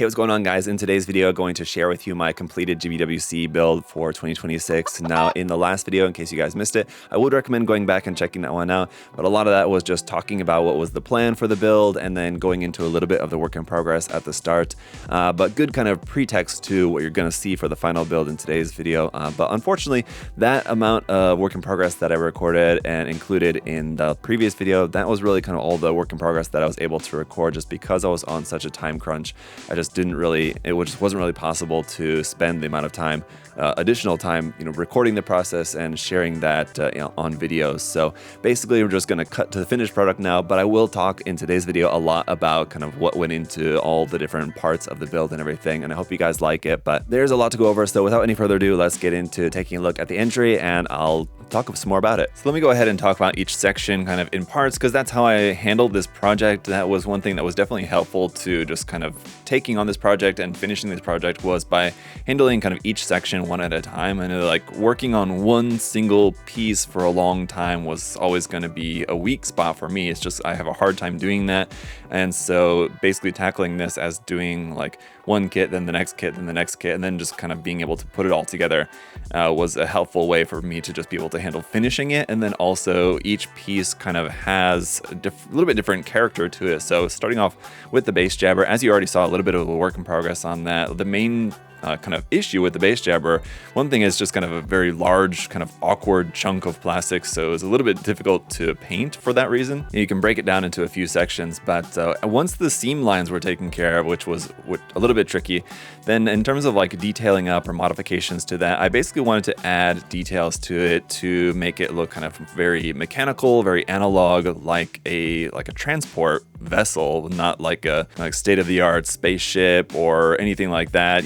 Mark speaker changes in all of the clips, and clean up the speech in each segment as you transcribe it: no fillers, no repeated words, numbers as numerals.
Speaker 1: Hey, what's going on, guys? In today's video, I'm going to share with you my completed GBWC build for 2026. Now, in the last video, in case you guys missed it, I would recommend going back and checking that one out, but a lot of that was just talking about what was the plan for the build and then going into a little bit of the work in progress at the start, but good kind of pretext to what you're going to see for the final build in today's video. But unfortunately, that amount of work in progress that I recorded and included in the previous video, that was really kind of all the work in progress that I was able to record just because I was on such a time crunch. It just wasn't really possible to spend the amount of time, additional time, recording the process and sharing that on videos. So basically, we're just going to cut to the finished product now, but I will talk in today's video a lot about kind of what went into all the different parts of the build and everything, and I hope you guys like it, but there's a lot to go over. So without any further ado, let's get into taking a look at the entry and I'll talk some more about it. So let me go ahead and talk about each section kind of in parts, because that's how I handled this project. That was one thing that was definitely helpful to just kind of taking on this project and finishing this project, was by handling kind of each section one at a time. And like working on one single piece for a long time was always going to be a weak spot for me. It's just I have a hard time doing that. And so basically tackling this as doing like one kit, then the next kit, then the next kit, and then just kind of being able to put it all together was a helpful way for me to just be able to handle finishing it. And then also each piece kind of has a little bit different character to it. So starting off with the base jabber, as you already saw a little bit of a work in progress on that, the main kind of issue with the base jabber, one thing is just kind of a very large kind of awkward chunk of plastic, so it's a little bit difficult to paint for that reason. You can break it down into a few sections, but once the seam lines were taken care of, which was a little bit tricky, then in terms of like detailing up or modifications to that, I basically wanted to add details to it to make it look kind of very mechanical, very analog, like a transport vessel, not like a state-of-the-art spaceship or anything like that.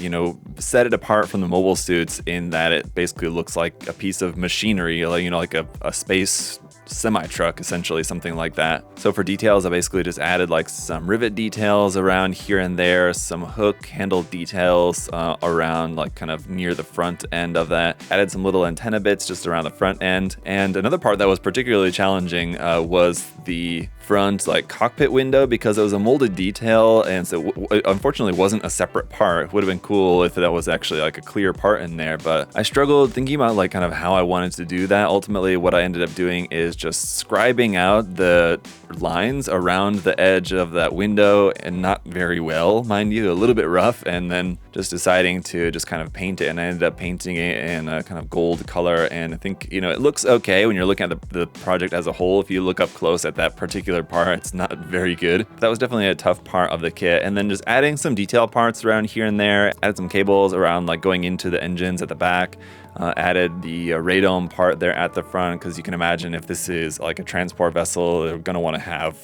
Speaker 1: Set it apart from the mobile suits in that it basically looks like a piece of machinery, like a space semi-truck, essentially, something like that. So for details, I basically just added like some rivet details around here and there, some hook handle details around like kind of near the front end of that, added some little antenna bits just around the front end. And another part that was particularly challenging was the front like cockpit window, because it was a molded detail, and so it unfortunately wasn't a separate part. It would have been cool if that was actually like a clear part in there, but I struggled thinking about like kind of how I wanted to do that. Ultimately, what I ended up doing is just scribing out the lines around the edge of that window, and not very well, mind you, a little bit rough, and then just deciding to just kind of paint it. And I ended up painting it in a kind of gold color, and I think it looks okay when you're looking at the project as a whole. If you look up close at that particular part, it's not very good. That was definitely a tough part of the kit. And then just adding some detail parts around here and there, added some cables around like going into the engines at the back, added the radome part there at the front, because you can imagine if this is like a transport vessel, they're going to want to have,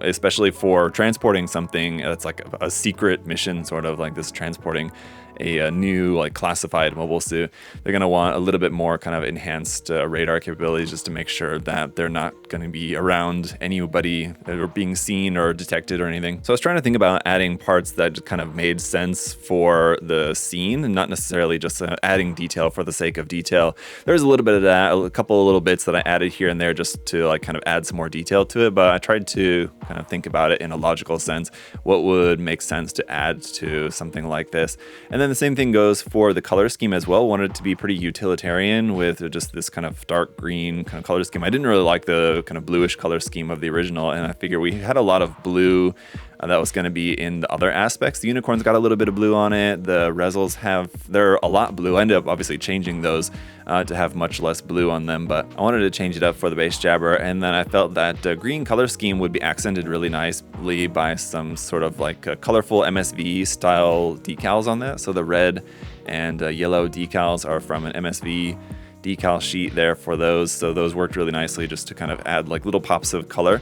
Speaker 1: especially for transporting something that's like a secret mission, sort of like this transporting a new like classified mobile suit. They're going to want a little bit more kind of enhanced radar capabilities, just to make sure that they're not going to be around anybody or being seen or detected or anything. So I was trying to think about adding parts that just kind of made sense for the scene, and not necessarily just adding detail for the sake of detail. There's a little bit of that, a couple of little bits that I added here and there just to like kind of add some more detail to it, but I tried to kind of think about it in a logical sense. What would make sense to add to something like this? And then the same thing goes for the color scheme as well. Wanted it to be pretty utilitarian with just this kind of dark green kind of color scheme. I didn't really like the kind of bluish color scheme of the original, and I figure we had a lot of blue that was going to be in the other aspects. The unicorns got a little bit of blue on it. The ReZELs they're a lot blue. I ended up obviously changing those to have much less blue on them, but I wanted to change it up for the base jabber. And then I felt that green color scheme would be accented really nicely by some sort of like colorful MSV style decals on that. So the red and yellow decals are from an MSV decal sheet there for those. So those worked really nicely just to kind of add like little pops of color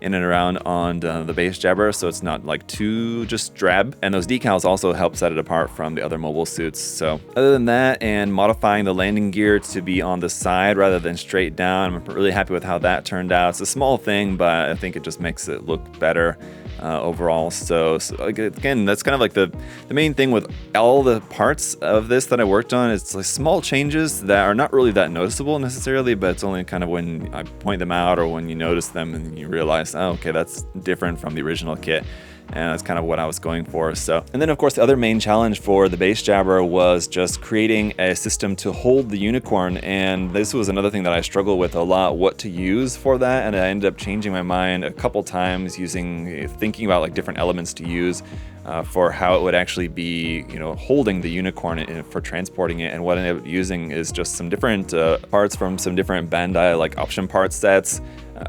Speaker 1: in and around on the base jabber, so it's not like too just drab. And those decals also help set it apart from the other mobile suits. So other than that, and modifying the landing gear to be on the side rather than straight down, I'm really happy with how that turned out. It's a small thing, but I think it just makes it look better overall. So again, that's kind of like the main thing with all the parts of this that I worked on. It's like small changes that are not really that noticeable necessarily, but it's only kind of when I point them out or when you notice them and you realize, oh, okay, that's different from the original kit. and that's kind of what I was going for. So, and then of course the other main challenge for the base jabber was just creating a system to hold the unicorn, and this was another thing that I struggled with a lot, what to use for that, and I ended up changing my mind a couple times, thinking about like different elements to use for how it would actually be, holding the unicorn for transporting it. And what I ended up using is just some different parts from some different Bandai like option part sets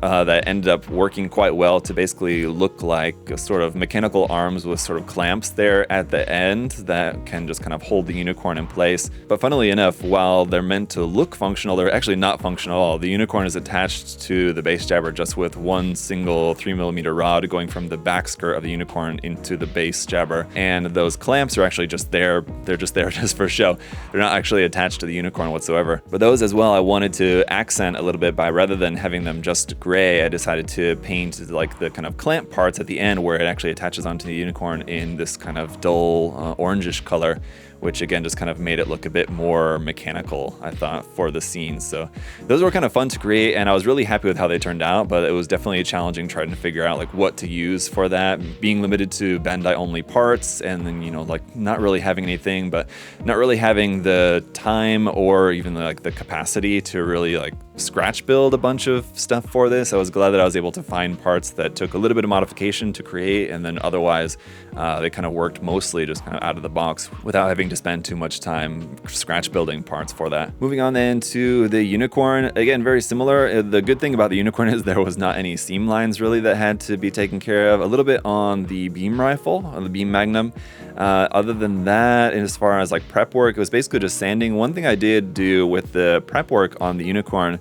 Speaker 1: that ended up working quite well to basically look like a sort of mechanical arms with sort of clamps there at the end that can just kind of hold the unicorn in place. But funnily enough, while they're meant to look functional, they're actually not functional at all. The unicorn is attached to the base jabber just with one single 3mm rod going from the back skirt of the unicorn into the base jabber, and those clamps are actually just there. They're just there just for show. They're not actually attached to the unicorn whatsoever. But those as well, I wanted to accent a little bit by, rather than having them just gray, I decided to paint like the kind of clamp parts at the end where it actually attaches onto the unicorn in this kind of dull orangish color, which again just kind of made it look a bit more mechanical, I thought, for the scene. So those were kind of fun to create, and I was really happy with how they turned out, but it was definitely challenging trying to figure out like what to use for that, being limited to Bandai only parts, and then like not really having anything, but not really having the time or even like the capacity to really like scratch build a bunch of stuff for this. I was glad that I was able to find parts that took a little bit of modification to create, and then otherwise they kind of worked mostly just kind of out of the box without having to spend too much time scratch building parts for that. Moving on then to the unicorn, again, very similar. The good thing about the unicorn is there was not any seam lines really that had to be taken care of. A little bit on the beam rifle, on the beam magnum. Other than that, and as far as like prep work, it was basically just sanding. One thing I did do with the prep work on the unicorn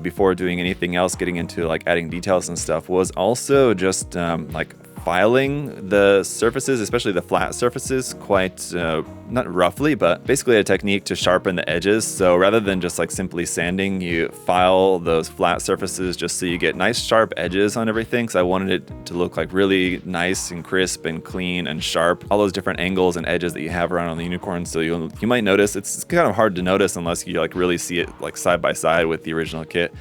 Speaker 1: before doing anything else, getting into like adding details and stuff, was also just like filing the surfaces, especially the flat surfaces, quite not roughly, but basically a technique to sharpen the edges. So rather than just like simply sanding, you file those flat surfaces just so you get nice sharp edges on everything. So I wanted it to look like really nice and crisp and clean and sharp, all those different angles and edges that you have around on the unicorn. So you might notice, it's kind of hard to notice unless you like really see it like side by side with the original kit.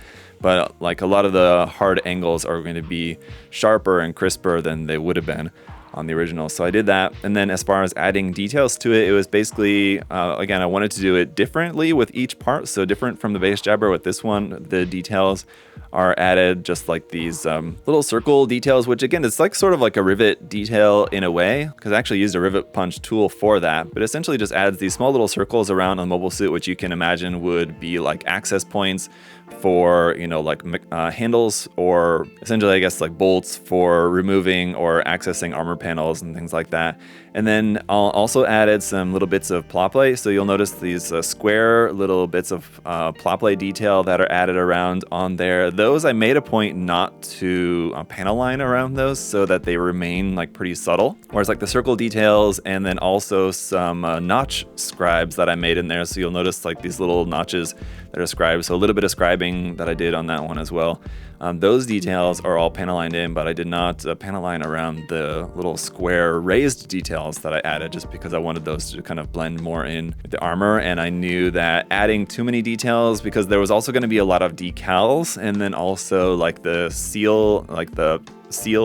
Speaker 1: But like a lot of the hard angles are going to be sharper and crisper than they would have been on the original. So I did that. And then as far as adding details to it, it was basically, again, I wanted to do it differently with each part. So different from the base jabber with this one, the details are added just like these little circle details, which again, it's like sort of like a rivet detail in a way, because I actually used a rivet punch tool for that, but essentially just adds these small little circles around a mobile suit, which you can imagine would be like access points for, like handles, or essentially, I guess, like bolts for removing or accessing armor panels and things like that. And then I'll also added some little bits of plot plate. So you'll notice these square little bits of plot plate detail that are added around on there. Those I made a point not to panel line around those so that they remain like pretty subtle. Whereas like the circle details, and then also some notch scribes that I made in there. So you'll notice like these little notches that are scribed. So a little bit of scribing that I did on that one as well. Those details are all panel lined in, but I did not panel line around the little square raised details that I added, just because I wanted those to kind of blend more in with the armor. And I knew that adding too many details, because there was also going to be a lot of decals, and then also like the seal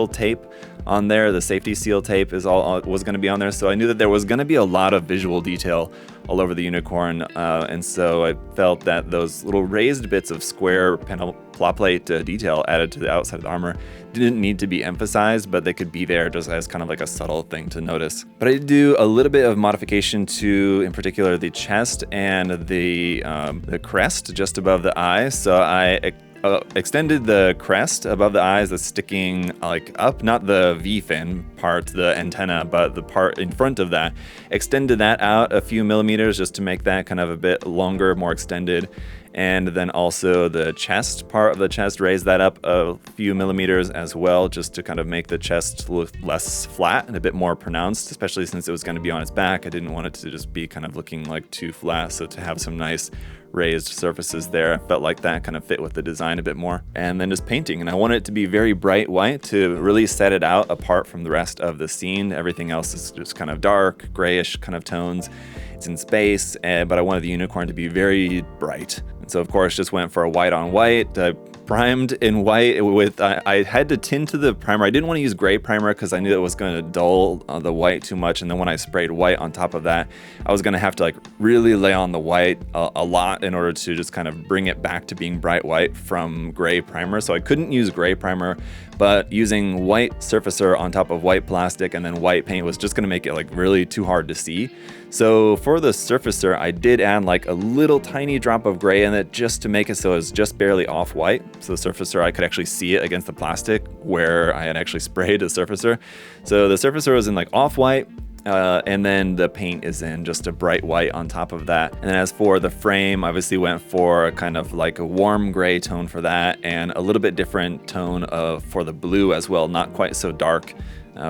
Speaker 1: tape on there, the safety seal tape was going to be on there. So I knew that there was going to be a lot of visual detail all over the unicorn, and so I felt that those little raised bits of square plot plate detail added to the outside of the armor didn't need to be emphasized, but they could be there just as kind of like a subtle thing to notice. But I did do a little bit of modification to, in particular, the chest and the crest just above the eyes. So I extended the crest above the eyes that's sticking like up, not the V-fin part, the antenna, but the part in front of that. Extended that out a few millimeters just to make that kind of a bit longer, more extended. And then also the chest part of the chest, raised that up a few millimeters as well, just to kind of make the chest look less flat and a bit more pronounced, especially since it was going to be on its back. I didn't want it to just be kind of looking like too flat, so to have some nice raised surfaces there, I felt like that kind of fit with the design a bit more. And then just painting, and I wanted it to be very bright white to really set it out apart from the rest of the scene. Everything else is just kind of dark, grayish kind of tones. It's in space, but I wanted the unicorn to be very bright. And so of course just went for a white on white. I primed in white with, I had to tint to the primer. I didn't want to use gray primer because I knew it was going to dull the white too much. And then when I sprayed white on top of that, I was going to have to like really lay on the white a lot in order to just kind of bring it back to being bright white from gray primer. So I couldn't use gray primer, but using white surfacer on top of white plastic and then white paint was just going to make it like really too hard to see. So for the surfacer, I did add like a little tiny drop of gray in it just to make it so it's just barely off white. So the surfacer, I could actually see it against the plastic where I had actually sprayed the surfacer. So the surfacer was in like off white. And then the paint is in just a bright white on top of that. And then as for the frame, obviously went for kind of like a warm gray tone for that and a little bit different tone for the blue as well, not quite so dark.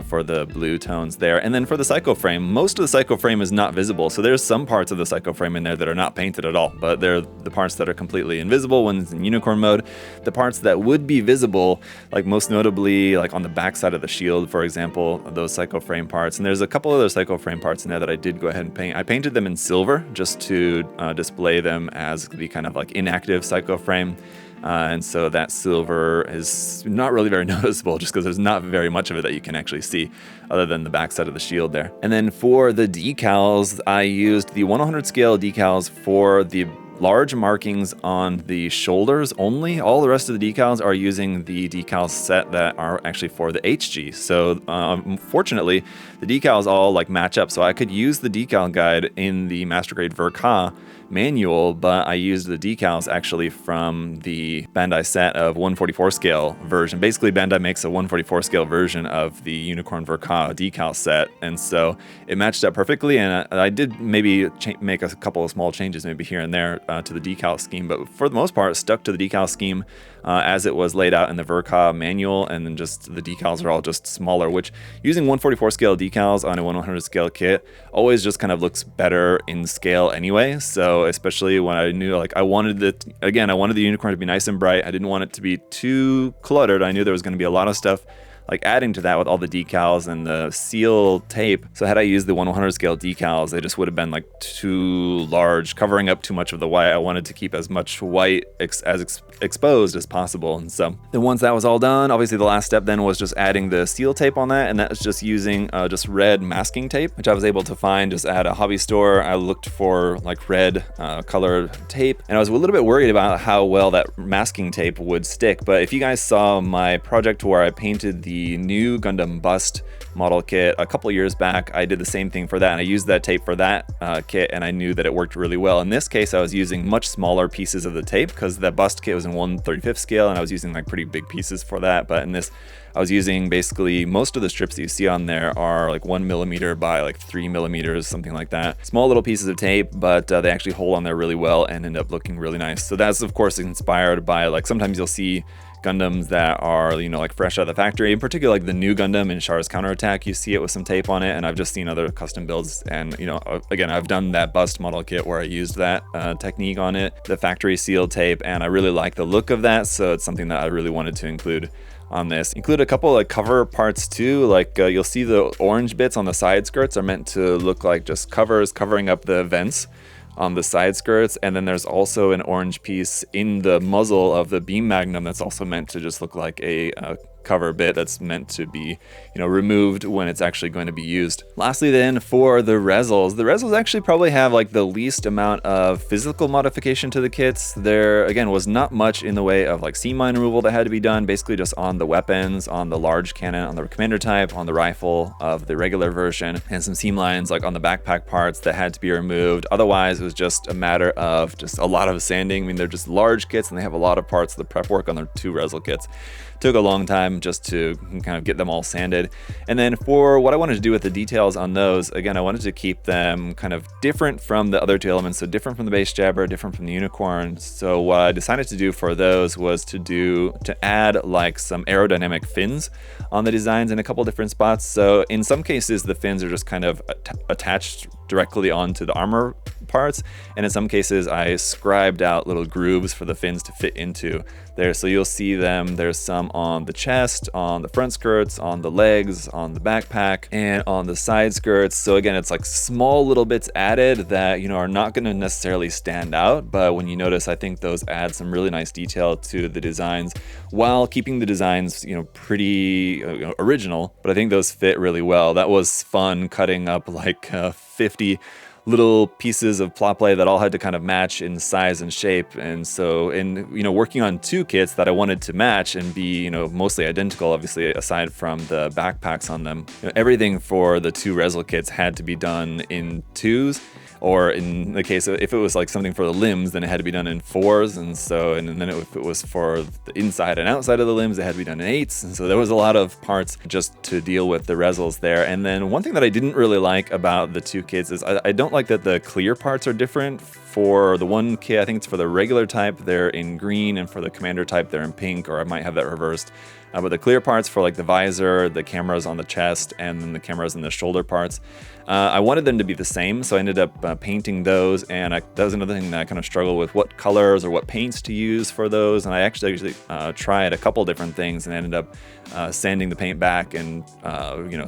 Speaker 1: For the blue tones there. And then for the Psycho frame, most of the Psycho frame is not visible. So there's some parts of the Psycho frame in there that are not painted at all, but they're the parts that are completely invisible when it's in unicorn mode. The parts that would be visible, like most notably like on the back side of the shield, for example, those Psycho frame parts. And there's a couple other Psycho frame parts in there that I did go ahead and paint. I painted them in silver just to display them as the kind of like inactive Psycho frame. And so that silver is not really very noticeable just because there's not very much of it that you can actually see other than the backside of the shield there. And then for the decals, I used the 1/100 scale decals for the large markings on the shoulders only. All the rest of the decals are using the decal set that are actually for the HG. So fortunately, the decals all like match up. So I could use the decal guide in the Master Grade Verka manual, but I used the decals actually from the Bandai set of 144 scale version. Basically, Bandai makes a 144 scale version of the Unicorn Verka decal set, and so it matched up perfectly. And I did maybe make a couple of small changes maybe here and there to the decal scheme, but for the most part, stuck to the decal scheme as it was laid out in the Verka manual, and then just the decals are all just smaller, which using 144 scale decals on a 1/100 scale kit always just kind of looks better in scale anyway. So especially when I knew like I wanted the unicorn to be nice and bright. I didn't want it to be too cluttered. I knew there was going to be a lot of stuff like adding to that with all the decals and the seal tape. So had I used the 1/100 scale decals, they just would have been like too large, covering up too much of the white. I wanted to keep as much white exposed as possible. And so then once that was all done, obviously the last step then was just adding the seal tape on that. And that was just using just red masking tape, which I was able to find just at a hobby store. I looked for like red colored tape, and I was a little bit worried about how well that masking tape would stick. But if you guys saw my project where I painted the new Gundam bust model kit a couple years back, I did the same thing for that, and I used that tape for that kit, and I knew that it worked really well. In this case, I was using much smaller pieces of the tape because the bust kit was in 1/35 scale, and I was using like pretty big pieces for that. But in this, I was using basically most of the strips that you see on there are like 1 millimeter by like 3 millimeters, something like that. Small little pieces of tape, but they actually hold on there really well and end up looking really nice. So that's of course inspired by like sometimes you'll see Gundams that are, you know, like fresh out of the factory, in particular like the new Gundam in Char's Counterattack, you see it with some tape on it, and I've just seen other custom builds, and you know, again, I've done that bust model kit where I used that technique on it, the factory seal tape, and I really like the look of that, so it's something that I really wanted to include on this. Include a couple like cover parts too, like you'll see the orange bits on the side skirts are meant to look like just covers covering up the vents on the side skirts, and then there's also an orange piece in the muzzle of the beam magnum that's also meant to just look like a cover bit that's meant to be, you know, removed when it's actually going to be used. Lastly then, for the ReZELs actually probably have like the least amount of physical modification to the kits. There again was not much in the way of like seam line removal that had to be done, basically just on the weapons, on the large cannon, on the commander type, on the rifle of the regular version, and some seam lines like on the backpack parts that had to be removed. Otherwise it was just a matter of just a lot of sanding. I mean, they're just large kits and they have a lot of parts of the prep work on their 2 ReZEL kits. Took a long time just to kind of get them all sanded. And then for what I wanted to do with the details on those, again, I wanted to keep them kind of different from the other 2 elements. So different from the base jabber, different from the unicorn. So what I decided to do for those was to add like some aerodynamic fins on the designs in a couple different spots. So in some cases, the fins are just kind of attached directly onto the armor parts, and in some cases I scribed out little grooves for the fins to fit into there. So you'll see them, there's some on the chest, on the front skirts, on the legs, on the backpack, and on the side skirts. So again, it's like small little bits added that, you know, are not going to necessarily stand out, but when you notice, I think those add some really nice detail to the designs while keeping the designs, you know, pretty original. But I think those fit really well. That was fun cutting up like 50 little pieces of plot play that all had to kind of match in size and shape. And so in, you know, working on 2 kits that I wanted to match and be, you know, mostly identical, obviously, aside from the backpacks on them, you know, everything for the 2 ReZEL kits had to be done in 2s. Or in the case of, if it was like something for the limbs, then it had to be done in 4s. And so, and then if it was for the inside and outside of the limbs, it had to be done in 8s. And so there was a lot of parts just to deal with the ReZELs there. And then one thing that I didn't really like about the 2 kits is I don't like that the clear parts are different. For the one kit, I think it's for the regular type, they're in green, and for the commander type, they're in pink, or I might have that reversed. But the clear parts for like the visor, the cameras on the chest, and then the cameras in the shoulder parts, I wanted them to be the same, so I ended up painting those, and that was another thing that I kind of struggled with, what colors or what paints to use for those. And I actually tried a couple different things and ended up sanding the paint back and you know,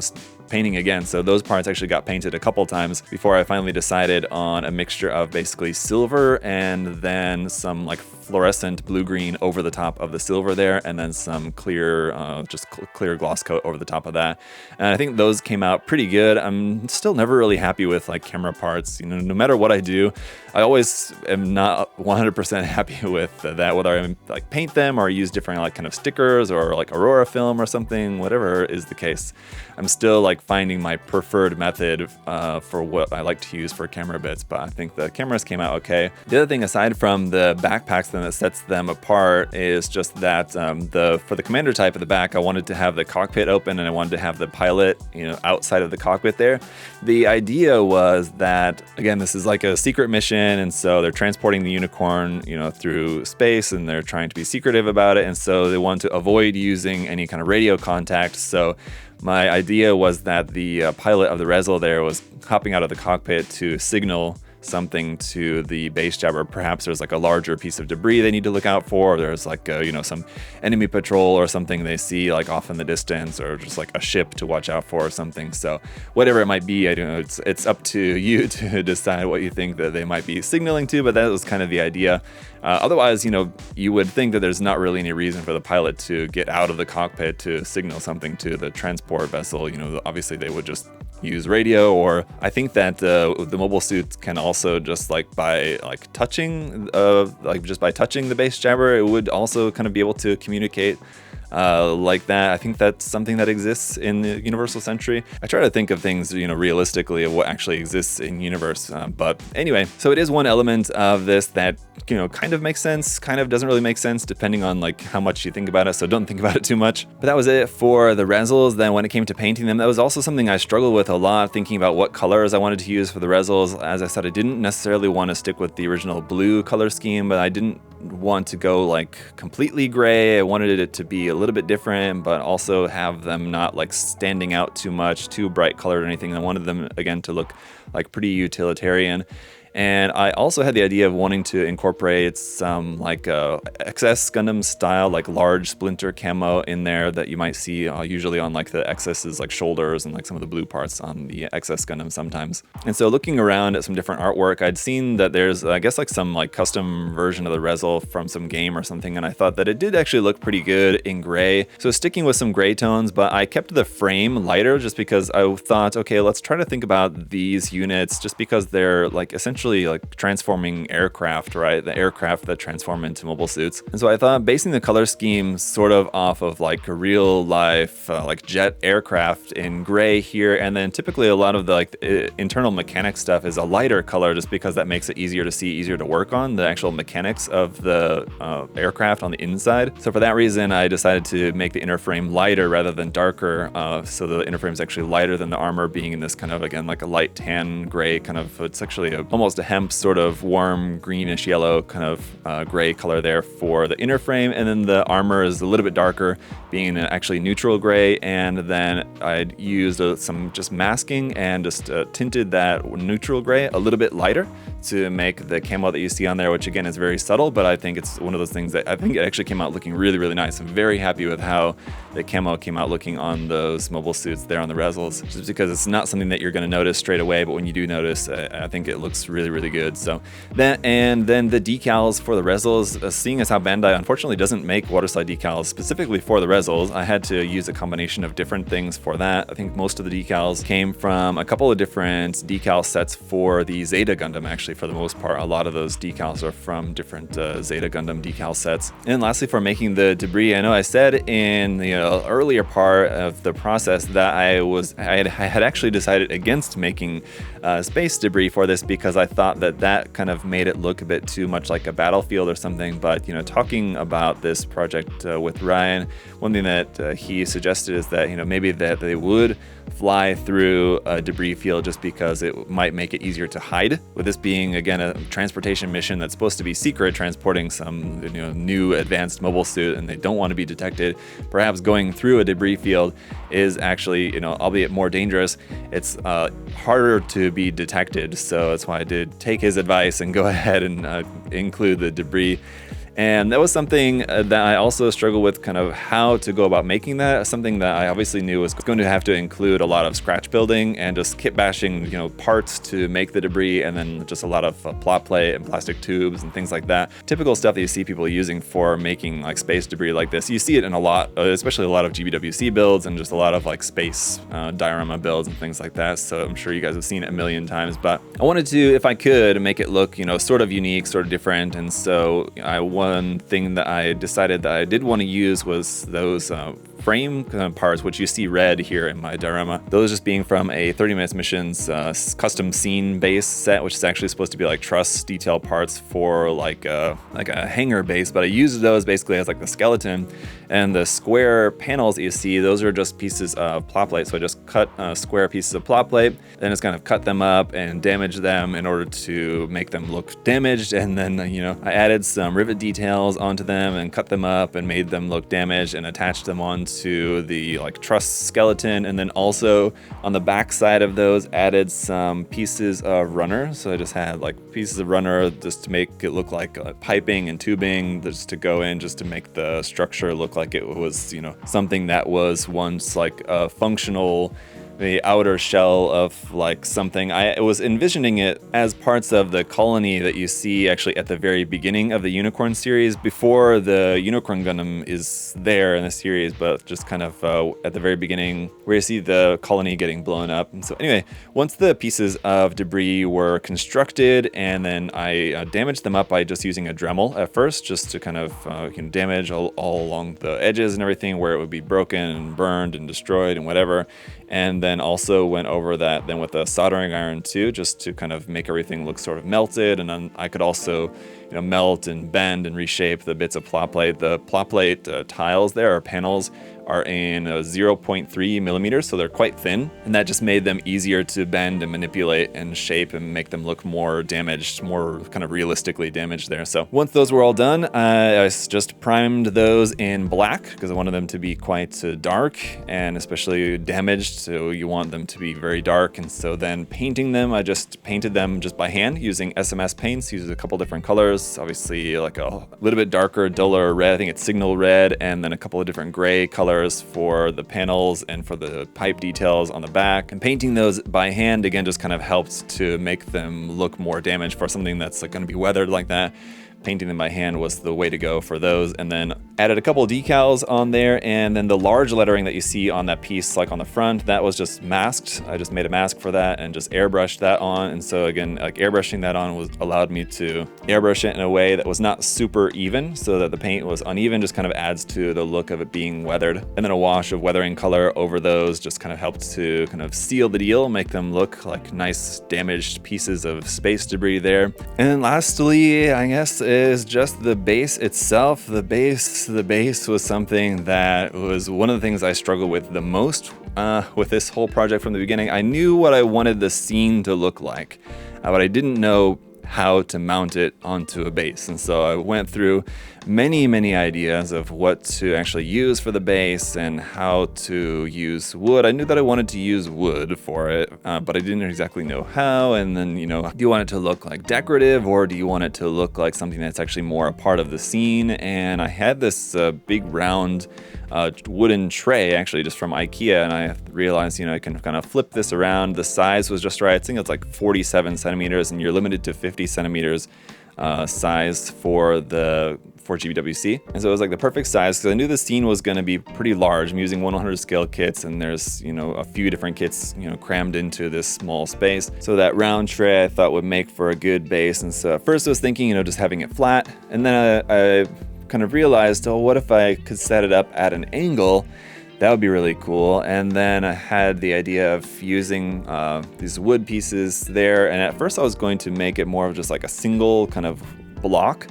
Speaker 1: painting again. So those parts actually got painted a couple times before I finally decided on a mixture of basically silver and then some like fluorescent blue-green over the top of the silver there, and then some clear, clear gloss coat over the top of that. And I think those came out pretty good. I'm still never really happy with like camera parts. You know, no matter what I do, I always am not 100% happy with that, whether I like paint them or use different like kind of stickers or like Aurora film or something, whatever is the case. I'm still like finding my preferred method for what I like to use for camera bits, but I think the cameras came out okay. The other thing, aside from the backpacks that sets them apart, is just that for the commander type at the back, I wanted to have the cockpit open and I wanted to have the pilot, you know, outside of the cockpit there. The idea was that, again, this is like a secret mission, and so they're transporting the unicorn, you know, through space, and they're trying to be secretive about it, and so they want to avoid using any kind of radio contact. So my idea was that the pilot of the ReZEL there was hopping out of the cockpit to signal something to the base jabber. Perhaps there's like a larger piece of debris they need to look out for, or there's like you know, some enemy patrol or something they see like off in the distance, or just like a ship to watch out for or something. So whatever it might be, I don't know, it's up to you to decide what you think that they might be signaling to, but that was kind of the idea. Otherwise, you know, you would think that there's not really any reason for the pilot to get out of the cockpit to signal something to the transport vessel. You know, obviously they would just use radio, or I think that the mobile suits can also just like by like touching, just by touching the base jabber, it would also kind of be able to communicate like that. I think that's something that exists in the Universal Century. I try to think of things, you know, realistically of what actually exists in universe. But anyway, so it is one element of this that, you know, kind of makes sense, kind of doesn't really make sense, depending on like how much you think about it. So don't think about it too much. But that was it for the ReZELs. Then when it came to painting them, that was also something I struggled with a lot, thinking about what colors I wanted to use for the ReZELs. As I said, I didn't necessarily want to stick with the original blue color scheme, but I didn't want to go like completely gray. I wanted it to be a little bit different, but also have them not like standing out too much, too bright colored or anything. I wanted them, again, to look like pretty utilitarian. And I also had the idea of wanting to incorporate some like XS Gundam style, like large splinter camo in there that you might see usually on like the XS's like shoulders and like some of the blue parts on the XS Gundam sometimes. And so looking around at some different artwork, I'd seen that there's, I guess, like some like custom version of the ReZEL from some game or something, and I thought that it did actually look pretty good in gray. So sticking with some gray tones, but I kept the frame lighter just because I thought, okay, let's try to think about these units just because they're like essentially like transforming aircraft, right? The aircraft that transform into mobile suits. And so I thought basing the color scheme sort of off of like a real life like jet aircraft in gray here, and then typically a lot of the like internal mechanics stuff is a lighter color just because that makes it easier to see, easier to work on, the actual mechanics of the aircraft on the inside. So for that reason, I decided to make the inner frame lighter rather than darker, so the inner frame is actually lighter than the armor, being in this kind of, again, like a light tan gray kind of, it's actually almost almost a hemp sort of warm greenish yellow kind of gray color there for the inner frame, and then the armor is a little bit darker, being actually neutral gray. And then I'd used some just masking and just tinted that neutral gray a little bit lighter to make the camo that you see on there, which again is very subtle, but I think it's one of those things that I think it actually came out looking really, really nice. I'm very happy with how the camo came out looking on those mobile suits there on the ReZELs, just because it's not something that you're going to notice straight away, but when you do notice, I think it looks really, really good. So that, and then the decals for the ReZELs, seeing as how Bandai unfortunately doesn't make waterslide decals specifically for the ReZELs, I had to use a combination of different things for that. I think most of the decals came from a couple of different decal sets for the Zeta Gundam. Actually, for the most part, a lot of those decals are from different Zeta Gundam decal sets. And lastly, for making the debris, I know I said in the earlier part of the process that I had actually decided against making space debris for this, because I thought that kind of made it look a bit too much like a battlefield or something. But talking about this project with Ryan, one thing that he suggested is that maybe that they would fly through a debris field just because it might make it easier to hide. With this being again a transportation mission that's supposed to be secret, transporting some new advanced mobile suit, and they don't want to be detected, perhaps going through a debris field is actually albeit more dangerous, it's harder to be detected. So that's why I did take his advice and go ahead and include the debris. And that was something that I also struggled with, kind of how to go about making that. Something that I obviously knew was going to have to include a lot of scratch building and just kit bashing, parts to make the debris, and then just a lot of plot plate and plastic tubes and things like that. Typical stuff that you see people using for making like space debris like this. You see it in a lot, especially a lot of GBWC builds and just a lot of like space diorama builds and things like that. So I'm sure you guys have seen it a million times, but I wanted to, if I could, make it look, sort of unique, sort of different. And so one thing that I decided that I did want to use was those frame parts, which you see red here in my diorama. Those just being from a 30 Minutes Missions custom scene base set, which is actually supposed to be like truss detail parts for like a hangar base, but I used those basically as like the skeleton. And the square panels that you see, those are just pieces of plot plate. So I just cut square pieces of plot plate, then just kind of cut them up and damage them in order to make them look damaged. And then, I added some rivet details onto them and cut them up and made them look damaged and attached them onto the like truss skeleton. And then also on the back side of those added some pieces of runner. So I just had like pieces of runner just to make it look like piping and tubing, just to go in, just to make the structure look like it was, something that was once like a functional, the outer shell of like something. I was envisioning it as parts of the colony that you see actually at the very beginning of the Unicorn series, before the Unicorn Gundam is there in the series, but just kind of at the very beginning where you see the colony getting blown up. And so anyway, once the pieces of debris were constructed, and then I damaged them up by just using a Dremel at first, just to kind of damage all along the edges and everything where it would be broken and burned and destroyed and whatever. And then also went over that then with a soldering iron too, just to kind of make everything look sort of melted. And then I could also melt and bend and reshape the bits of plot plate. The plot plate tiles there, or panels, are in 0.3 millimeters, so they're quite thin, and that just made them easier to bend and manipulate and shape and make them look more damaged, more kind of realistically damaged there. So once those were all done, I just primed those in black because I wanted them to be quite dark and especially damaged, so you want them to be very dark. And so then painting them, I just painted them just by hand using SMS paints, used a couple different colors, obviously like a little bit darker, duller red, I think it's signal red, and then a couple of different gray colors for the panels and for the pipe details on the back. And painting those by hand again just kind of helps to make them look more damaged for something that's like going to be weathered like that. Painting them by hand was the way to go for those. And then added a couple of decals on there, and then the large lettering that you see on that piece, like on the front, that was just masked. I just made a mask for that and just airbrushed that on. And so again, like airbrushing that on allowed me to airbrush it in a way that was not super even, so that the paint was uneven, just kind of adds to the look of it being weathered. And then a wash of weathering color over those just kind of helped to kind of seal the deal, make them look like nice damaged pieces of space debris there. And then lastly, I guess, is just the base itself. The base was something that was one of the things I struggled with the most with this whole project from the beginning. I knew what I wanted the scene to look like. but I didn't know how to mount it onto a base. And so I went through many ideas of what to actually use for the base and how to use wood. I knew that I wanted to use wood for it, but I didn't exactly know how. And then, you know, do you want it to look like decorative, or do you want it to look like something that's actually more a part of the scene? And I had this big round wooden tray, actually just from IKEA, and I realized, you know, I can kind of flip this around. The size was just right. I think it's like 47 centimeters, and you're limited to 50 centimeters size for GBWC. And so it was like the perfect size, because I knew the scene was going to be pretty large. I'm using 100 scale kits, and there's, you know, a few different kits, you know, crammed into this small space. So that round tray I thought would make for a good base. And so at first I was thinking, you know, just having it flat, and then I kind of realized, oh, what if I could set it up at an angle? That would be really cool. And then I had the idea of using these wood pieces there. And at first I was going to make it more of just like a single kind of block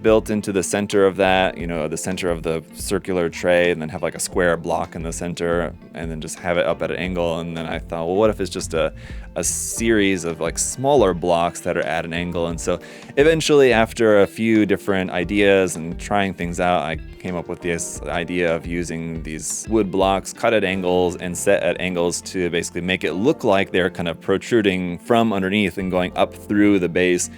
Speaker 1: built into the center of that, you know, the center of the circular tray, and then have like a square block in the center, and then just have it up at an angle. And then I thought, well, what if it's just a series of like smaller blocks that are at an angle? And so eventually, after a few different ideas and trying things out, I came up with this idea of using these wood blocks cut at angles and set at angles to basically make it look like they're kind of protruding from underneath and going up through the base.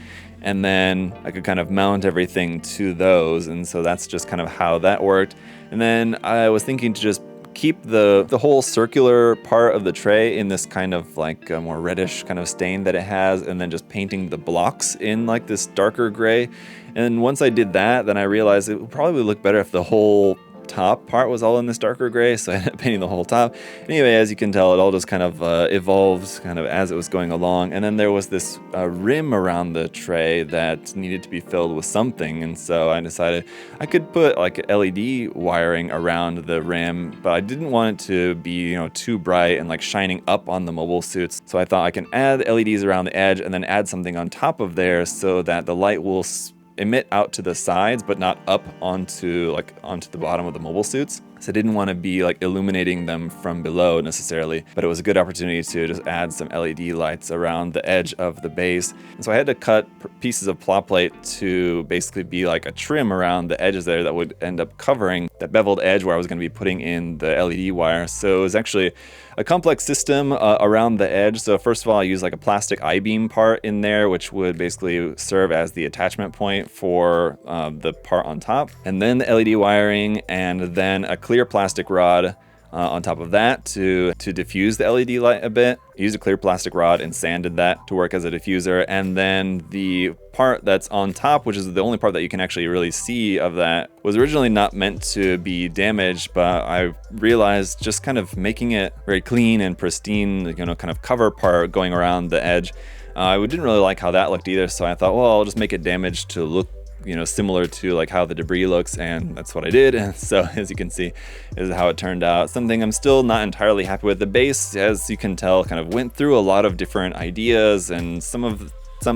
Speaker 1: And then I could kind of mount everything to those. And so that's just kind of how that worked. And then I was thinking to just keep the whole circular part of the tray in this kind of like a more reddish kind of stain that it has, and then just painting the blocks in like this darker gray. And once I did that, then I realized it would probably look better if the whole top part was all in this darker gray, so I ended up painting the whole top. Anyway, as you can tell, it all just kind of evolved kind of as it was going along. And then there was this rim around the tray that needed to be filled with something, and so I decided I could put like LED wiring around the rim, but I didn't want it to be, you know, too bright and like shining up on the mobile suits. So I thought I can add LEDs around the edge and then add something on top of there so that the light will emit out to the sides, but not up onto the bottom of the mobile suits. So I didn't want to be like illuminating them from below necessarily, but it was a good opportunity to just add some LED lights around the edge of the base. And so I had to cut pieces of plot plate to basically be like a trim around the edges there that would end up covering that beveled edge where I was going to be putting in the LED wire. So it was actually a complex system around the edge. So first of all, I used like a plastic I-beam part in there, which would basically serve as the attachment point for the part on top. And then the LED wiring, and then a clear plastic rod on top of that to diffuse the LED light a bit. I used a clear plastic rod and sanded that to work as a diffuser. And then the part that's on top, which is the only part that you can actually really see of that, was originally not meant to be damaged, but I realized just kind of making it very clean and pristine, you know, kind of cover part going around the edge, I didn't really like how that looked either. So I thought, well, I'll just make it damaged to look, you know, similar to like how the debris looks, and that's what I did. And so as you can see, this is how it turned out. Something I'm still not entirely happy with. The base, as you can tell, kind of went through a lot of different ideas, and some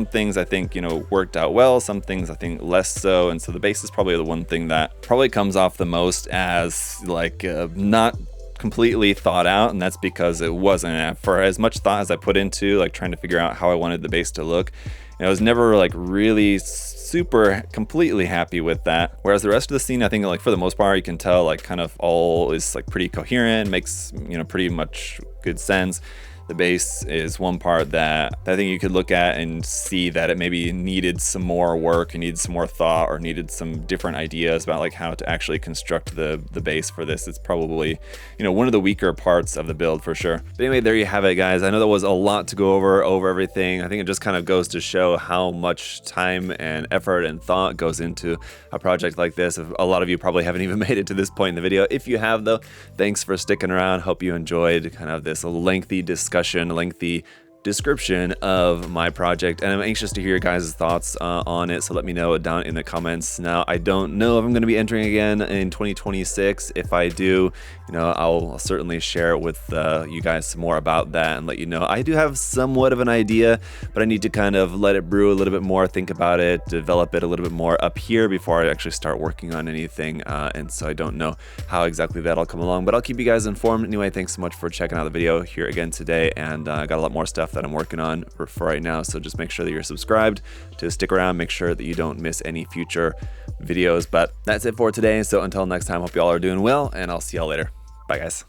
Speaker 1: things I think, you know, worked out well, some things I think less so. And so the base is probably the one thing that probably comes off the most as like not completely thought out, and that's because it wasn't. For as much thought as I put into like trying to figure out how I wanted the base to look, I was never like really super completely happy with that. Whereas the rest of the scene, I think like for the most part, you can tell like kind of all is like pretty coherent, makes, you know, pretty much good sense. The base is one part that I think you could look at and see that it maybe needed some more work, and needed some more thought, or needed some different ideas about like how to actually construct the base for this. It's probably, you know, one of the weaker parts of the build for sure. But anyway, there you have it, guys. I know that was a lot to go over everything. I think it just kind of goes to show how much time and effort and thought goes into a project like this. A lot of you probably haven't even made it to this point in the video. If you have though, thanks for sticking around. Hope you enjoyed kind of this lengthy lengthy description of my project, and I'm anxious to hear your guys' thoughts on it, so let me know down in the comments. Now, I don't know if I'm going to be entering again in 2026. If I do, you know, I'll certainly share it with you guys some more about that and let you know. I do have somewhat of an idea, but I need to kind of let it brew a little bit more, think about it, develop it a little bit more up here before I actually start working on anything, and so I don't know how exactly that'll come along, but I'll keep you guys informed. Anyway, thanks so much for checking out the video here again today, and I got a lot more stuff that I'm working on for right now. So just make sure that you're subscribed to stick around, make sure that you don't miss any future videos. But that's it for today. So until next time, hope you all are doing well, and I'll see y'all later. Bye guys.